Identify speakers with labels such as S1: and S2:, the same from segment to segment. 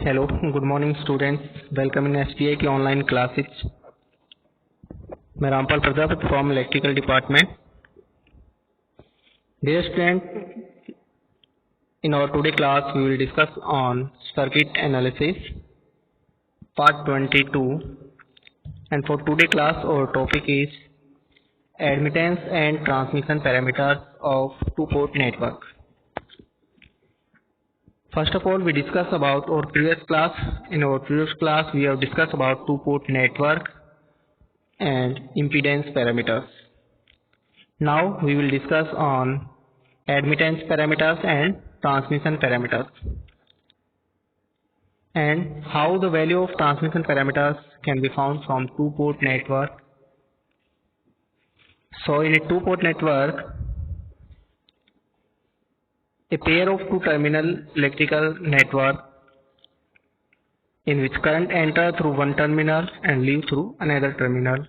S1: Hello good morning students, welcome in STI की online classes. मैं Rampal Prajapati from electrical department. Dear student, in our today class we will discuss on circuit analysis part 22, and for today class our topic is admittance and transmission parameters of two-port network. First of all, we discuss about our previous class. In our previous class we have discussed about two-port network and impedance parameters. Now we will discuss on admittance parameters and transmission parameters, and how the value of transmission parameters can be found from two-port network. So in a two-port network, a pair of two-terminal electrical network in which current enter through one terminal and leave through another terminal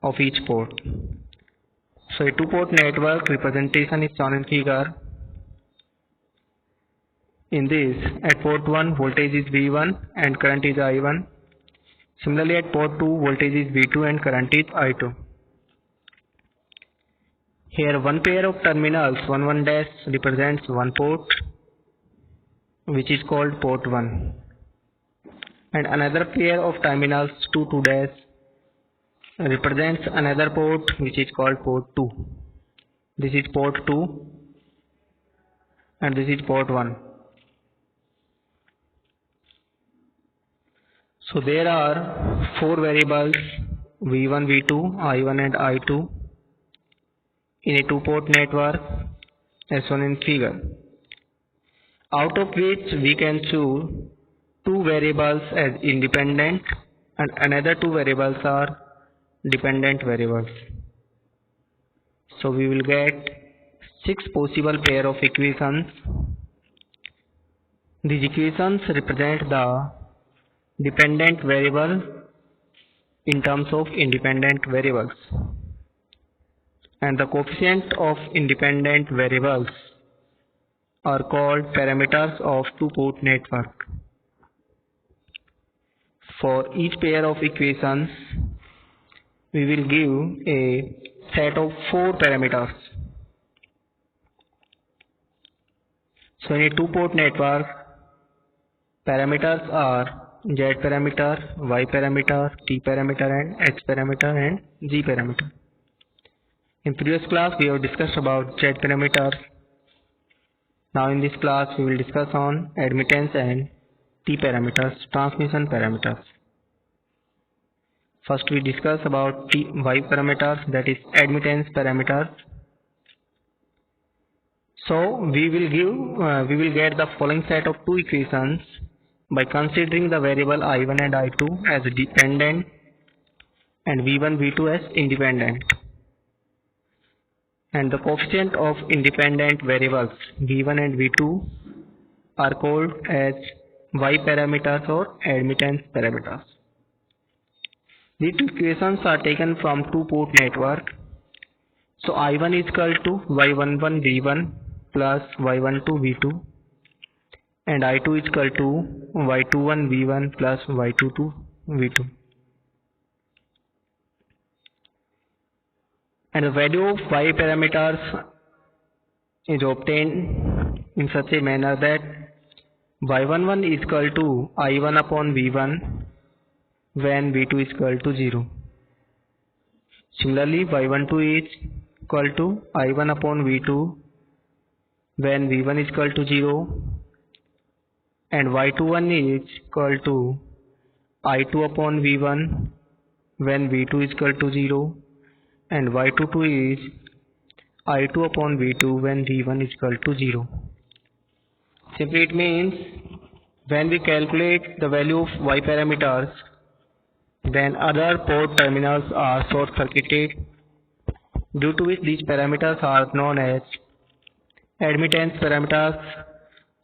S1: of each port. So a two-port network representation is shown in figure. In this, at port 1 voltage is V1 and current is I1. Similarly, at port 2 voltage is V2 and current is I2. Here one pair of terminals 1 dash represents one port, which is called port 1, and another pair of terminals 2 dash represents another port, which is called port 2. This is port 2 and this is port 1. So there are four variables V1, V2, I1 and I2 in a two-port network as shown in figure, out of which we can choose two variables as independent and another two variables are dependent variables. So we will get six possible pair of equations. These equations represent the dependent variable in terms of independent variables, and the coefficient of independent variables are called parameters of two-port network. For each pair of equations, we will give a set of four parameters. So in a two-port network, parameters are Z parameter, Y parameter, T parameter and H parameter and G parameter. In previous class we have discussed about Z parameters. Now in this class we will discuss on admittance and T parameters, transmission parameters. First we discuss about Y parameters, that is admittance parameters. So we will get the following set of two equations by considering the variable I1 and I2 as dependent and V1, V2 as independent, and the coefficient of independent variables V1 and V2 are called as Y parameters or admittance parameters. These two equations are taken from two-port network. So I1 is equal to Y11 V1 plus Y12 V2, and I2 is equal to Y21 V1 plus Y22 V2. And the value of Y parameters is obtained in such a manner that Y11 is equal to I1 upon V1 when V2 is equal to 0. Similarly, Y12 is equal to I1 upon V2 when V1 is equal to 0, and Y21 is equal to I2 upon V1 when V2 is equal to 0, and Y22 is I2 upon V2 when V1 is equal to 0. Simply it means when we calculate the value of Y parameters, then other port terminals are short circuited, due to which these parameters are known as admittance parameters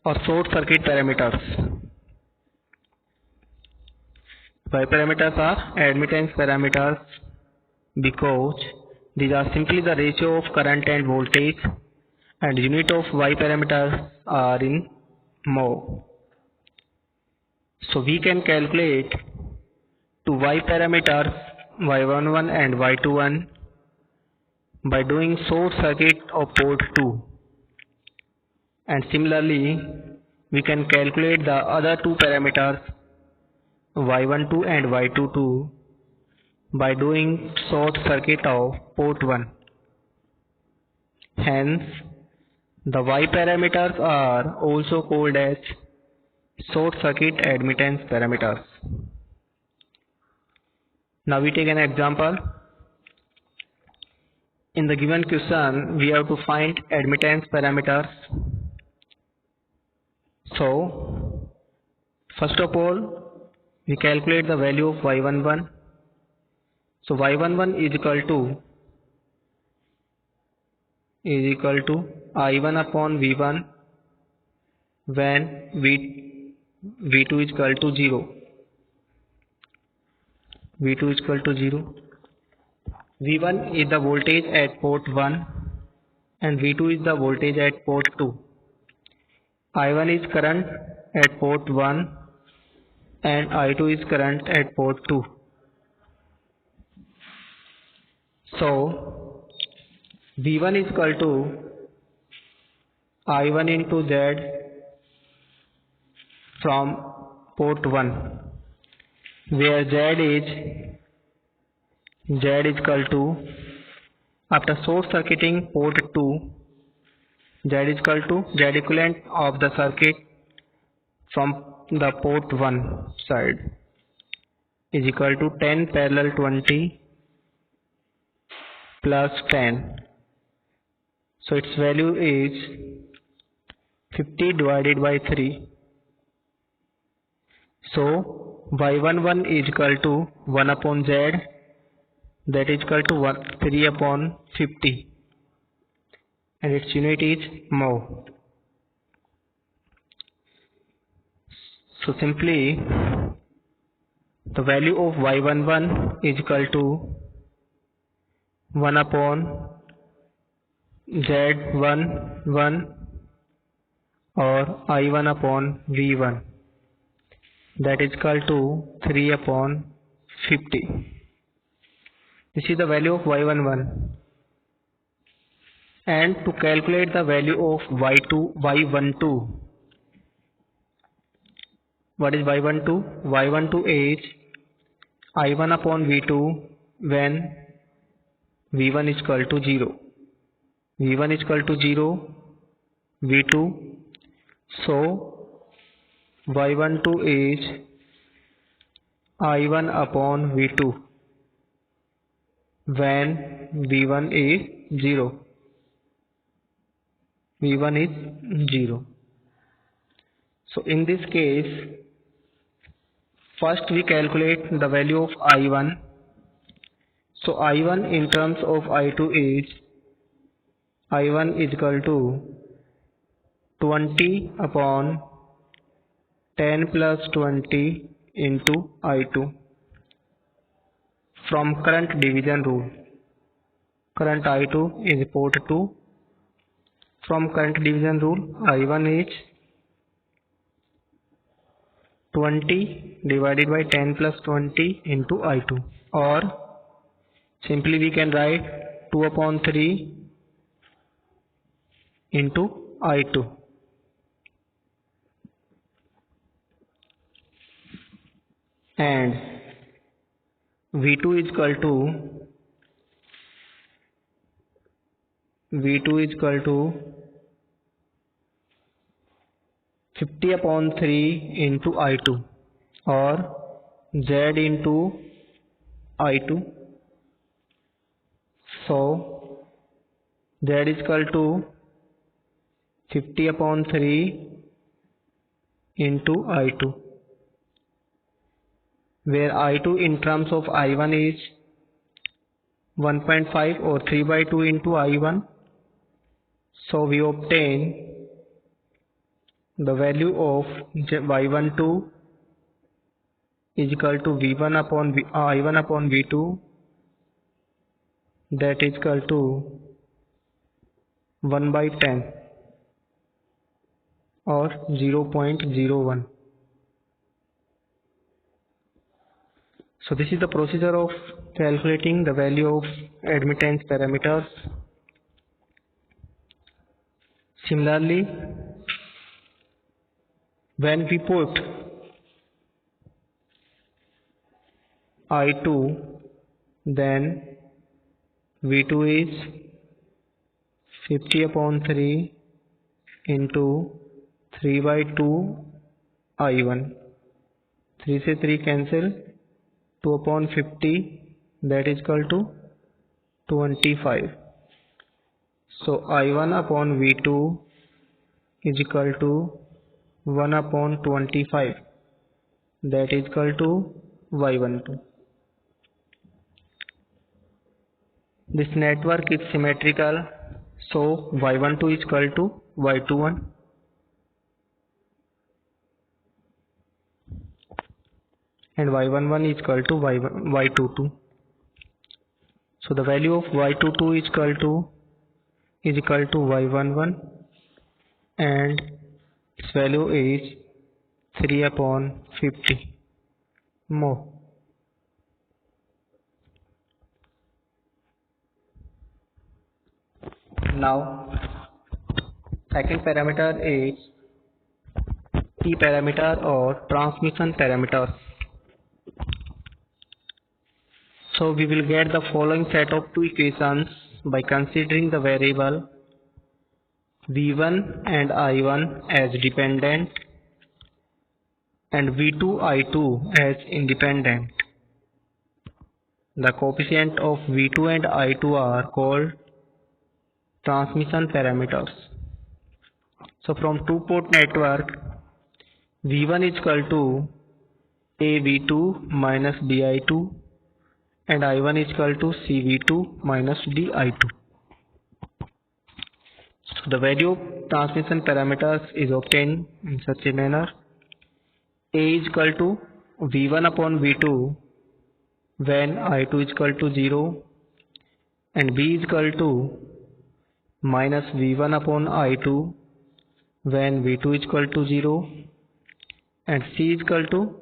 S1: or short circuit parameters. Y parameters are admittance parameters because these are simply the ratio of current and voltage, and unit of Y parameters are in mho. So we can calculate two y parameters y11 and y21 by doing short circuit of port 2, and similarly we can calculate the other two parameters y12 and y22 by doing short circuit of port 1. Hence, the y parameters are also called as short circuit admittance parameters. Now we take an example. In the given question, we have to find admittance parameters. So, first of all, we calculate the value of y11. So y11 is equal to I1 upon V1 when V2 is equal to 0. V2 is equal to 0. V1 is the voltage at port 1 and V2 is the voltage at port 2. I1 is current at port 1 and I2 is current at port 2. So V1 is equal to I1 into Z from port 1, where Z is equal to, after short circuiting port 2, Z is equal to Z equivalent of the circuit from the port 1 side is equal to 10 parallel 20 plus 10. So its value is 50 divided by 3. So y11 is equal to 1 upon Z, that is equal to 3 upon 50, and its unit is mho. So simply the value of y11 is equal to 1 upon Z11 or I1 upon V1, that is equal to 3 upon 50. This is the value of y11. And to calculate the value of y12, what is y12? Y12 is I1 upon V2 when V1 is equal to 0. V1 is equal to 0, V2. So y12 is I1 upon V2 when V1 is 0. V1 is 0. So in this case, first we calculate the value of I1. So I1 in terms of I2 is I1 is equal to 20 upon 10 plus 20 into I2 from current division rule. Current I2 is port 2. From current division rule, I1 is 20 divided by 10 plus 20 into I2, or simply we can write 2 upon 3 into I2. And V2 is equal to 50 upon 3 into I2, or Z into I2. So Z is equal to 50 upon 3 into I2, where I2 in terms of I1 is 1.5 or 3 by 2 into I1. So we obtain the value of y12 is equal to V1 upon I1 upon V2, that is equal to 1 by 10 or 0.01. So this is the procedure of calculating the value of admittance parameters. Similarly, when we put I2, then V2 is 50 upon 3 into 3 by 2 I1. 3 से 3 cancel, 2 upon 50, that is equal to 25. So I1 upon V2 is equal to 1 upon 25, that is equal to Y12. This network is symmetrical, so Y12 is equal to Y21 and Y11 is equal to Y22. So the value of Y22 is equal to Y11 and its value is 3 upon 50 more. Now second parameter is T parameter or transmission parameters. So we will get the following set of two equations by considering the variable V1 and I1 as dependent and V2 I2 as independent. The coefficient of V2 and I2 are called transmission parameters. So from two-port network, V1 is equal to AV2 minus DI2 and I1 is equal to CV2 minus DI2. So the value of transmission parameters is obtained in such a manner. A is equal to V1 upon V2 when I2 is equal to 0 and B is equal to minus V1 upon I2 when V2 is equal to 0 and C is equal to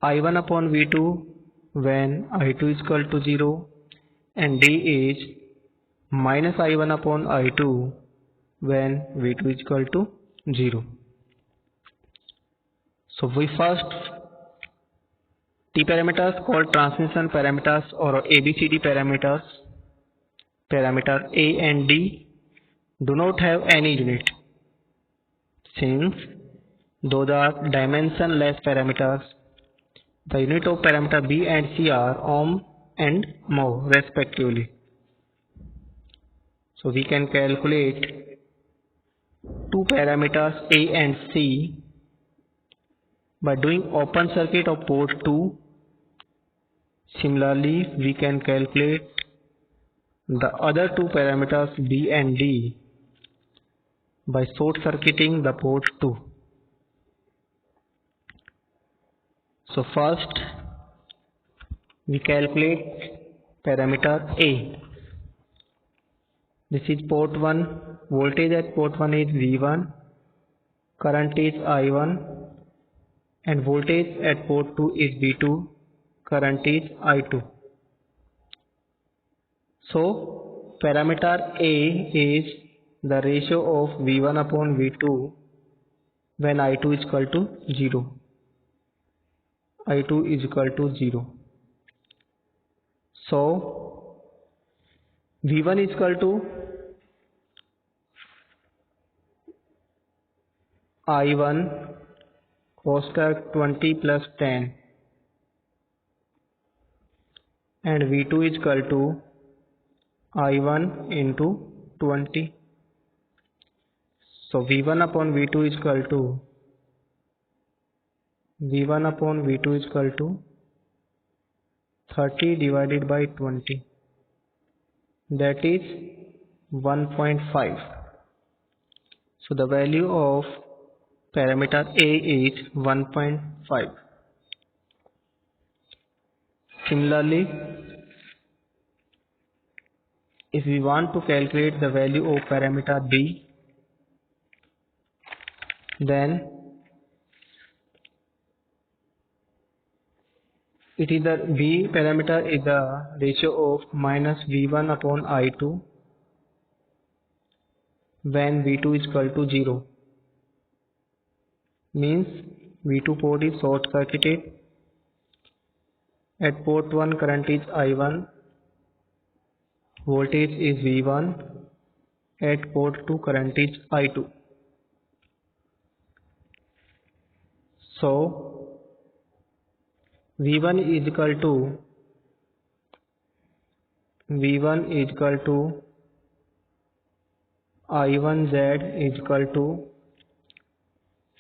S1: I1 upon V2 when I2 is equal to 0 and D is minus I1 upon I2 when V2 is equal to 0. So we first T parameters called transmission parameters or ABCD parameters. Parameter A and D do not have any unit since those are dimensionless parameters. The unit of parameter B and C are ohm and mho respectively. So we can calculate two parameters A and C by doing open circuit of port 2. Similarly, we can calculate the other two parameters B and D by short circuiting the port 2. So first we calculate parameter A. This is port 1. Voltage at port 1 is V1, current is I1 and voltage at port 2 is V2, current is I2. So parameter A is the ratio of V1 upon V2 when I2 is equal to 0. I2 is equal to 0. So V1 is equal to I1 cos 20 plus 10 and V2 is equal to I1 into 20. So V1 upon V2 is equal to 30 divided by 20, that is 1.5. So the value of parameter A is 1.5. Similarly, if we want to calculate the value of parameter B, then it is the V parameter is the ratio of minus V1 upon I2 when V2 is equal to 0. Means V2 port is short circuited. At port 1 current is I1, voltage is V1. At port 2 current is I2. So V1 is equal to I1Z is equal to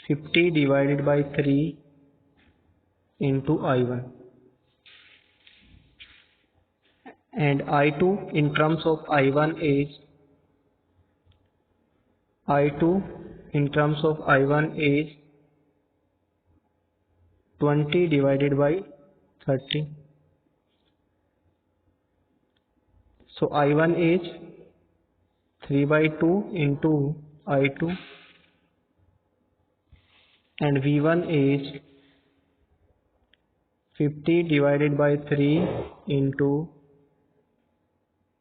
S1: 50 divided by 3 into I1, and I2 in terms of I1 is 20 divided by 30. So I1 is 3 by 2 into I2, and V1 is 50 divided by 3 into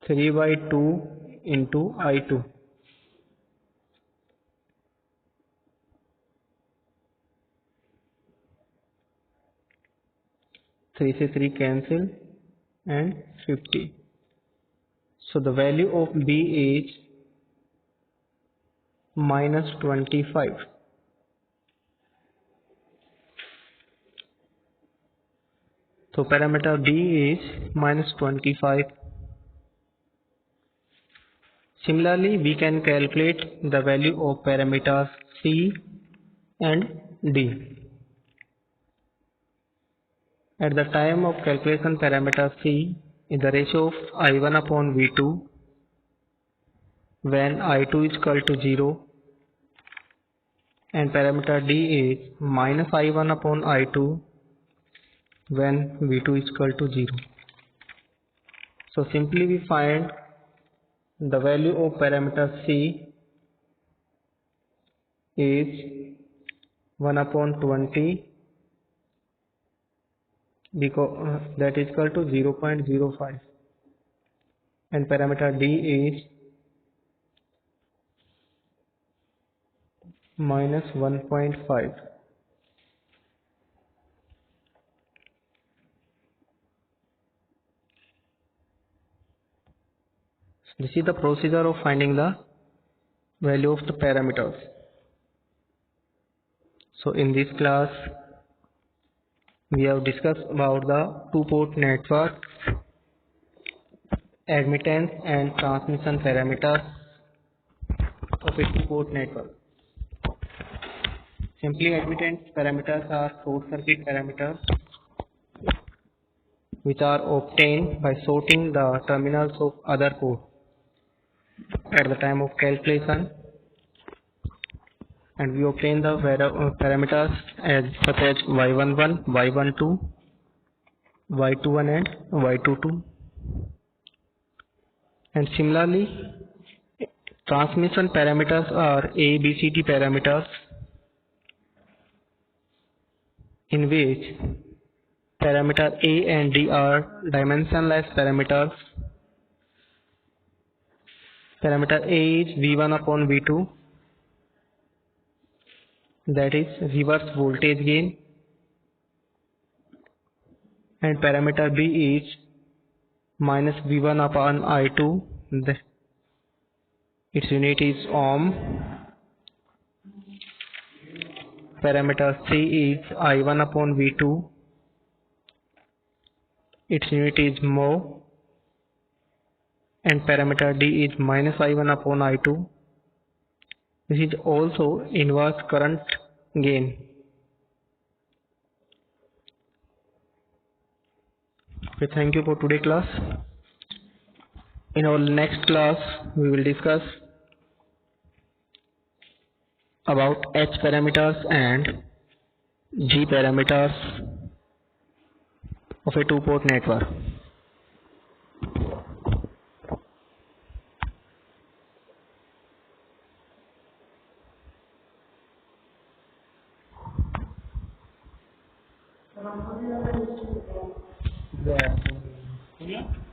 S1: 3 by 2 into I2. Three से 3 cancel and 50. So the value of B is minus 25. So parameter B is minus 25. Similarly, we can calculate the value of parameters C and D. At the time of calculation, parameter C is the ratio of I1 upon V2 when I2 is equal to 0, and parameter D is minus I1 upon I2 when V2 is equal to 0. So simply we find the value of parameter C is 1 upon 20, because that is equal to 0.05, and parameter D is minus 1.5. This is the procedure of finding the value of the parameters. So in this class we have discussed about the two-port network, admittance and transmission parameters of a two-port network. Simply, admittance parameters are short circuit parameters which are obtained by sorting the terminals of other port at the time of calculation, and we obtain the parameters as such as y11, y12, y21 and y22. And similarly, transmission parameters are ABCD parameters, in which parameter A and D are dimensionless parameters. Parameter A is V1 upon V2, that is reverse voltage gain, and parameter B is minus V1 upon I2, its unit is ohm. Parameter C is I1 upon V2, its unit is mho, and parameter D is minus I1 upon I2. This is also inverse current gain. Okay, thank you for today class. In our next class we will discuss about H parameters and G parameters of a two-port network.
S2: हो गया?